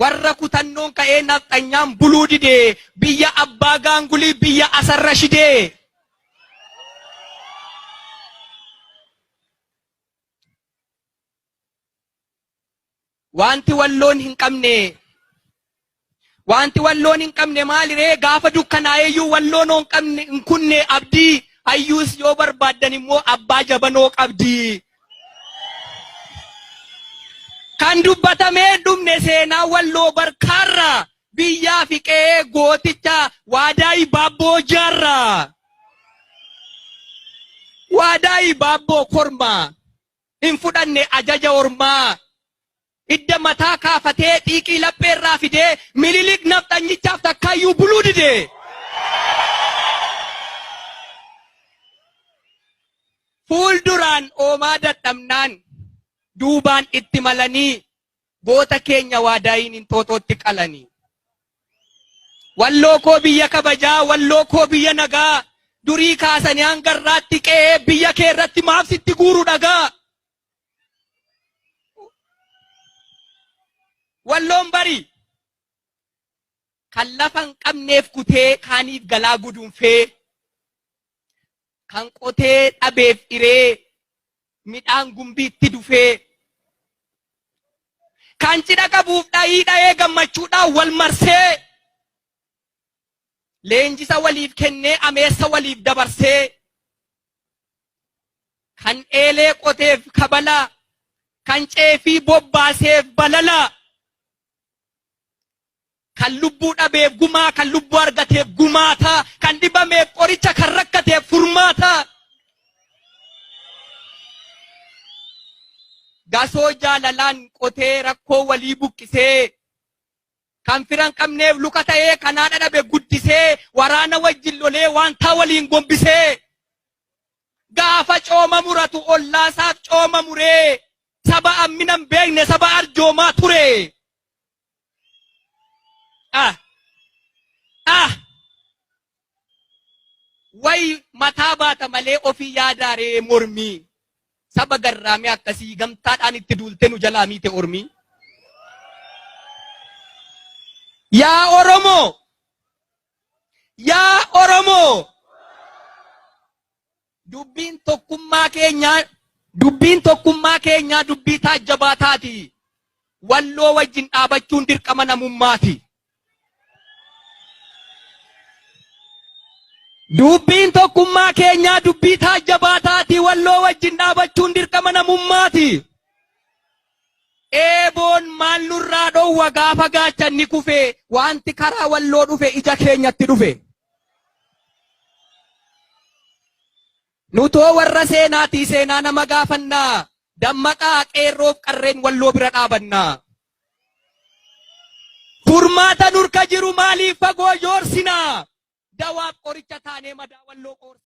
warra kutannoon ka'ee naqxanyaan buluu didee biyya abbaa gaangulii biyya asarra shidee. Wanti walloon hin qabne maaliree gaafa dukkanaa'eeyyuu walloon hin qabne hin kunne abdii hayyuus yoo barbaaddan immoo abbaa jabanoo qabdi. Kan dubbatamee dhumne seenaa walloo barkaarra biyyaa fi qe'ee gooticha Waadaayi Baabboo jaarra. Waadaayi Baabboo kormaa hin fudhanne ajaja ormaa. Idda mataa kaafatee xiiqii lapheerraa fidee Minilik nafxanyichaaf takkaayyuu buluu dide. Fuulduraan oomaa dadhabnaan duubaan itti malanii goota keenya Waadaayiin Inxooxootti qalanii. Walloo koo biyya kabajaa, walloo koo biyya nagaa, durii kaasanii hangarraatti qe'ee biyya kee irratti maaf sitti guuru dhagaa. Walloon bari kan lafa hin qabneef kutee kaaniif galaa guduunfee, kan qotee dhabeef iree midhaan gumbiitti dufee, kan cidha qabuuf dha'ii dha'ee gammachuudhaan wal marsee, leenjisa waliif kennee ameessa waliif dabarsee, kan eelee qoteef kabala, kan ceefii bobbaaseef balala, kan lubbuu dhabeef gumaa, kan lubbuu argateef gumaata, kan dhibameef qoricha, kan rakkateef furmaata. Gasoo jaalalaan qotee rakkoo walii buqqisee, kan firan qabneef luka ta'ee kan haadha dhabe guddisee, waraana wajjin lolee waantaa waliin gombisee, gaafa cooma muratu ollaasaaf cooma muree, saba amminan beekne saba arjoomaa ture. Way mataa baata malee ofii yaadaaree mormii. Saba garraamee akkasii gamtaadhaan itti duulte nu jalaa miite ormii. Yaa Oromoo! Yaa Oromoo! Dubbiin tokkummaa keenyaa dubbii taajjabaa taati. Walloo wajjin dhaabachuun dirqama namummaati. Dubbiin tokkummaa keenyaa dubbii taajjabaa taati. Walloo wajjin dhaabachuun dirqama namummaati. Eeboon maal nurraa dhowwa gaafa gaachanni kufe, wanti karaa walloo dhufe ija keenyatti dhufe. Nutoo warra seenaatii seenaa nama gaafannaa, dammaqaa qeerroof qarreen walloo bira dhaabannaa. Furmaata nurka jiru maaliif fagoo yoorsinaa? Dawaaf qoricha taanee madaa walloo qoorsa.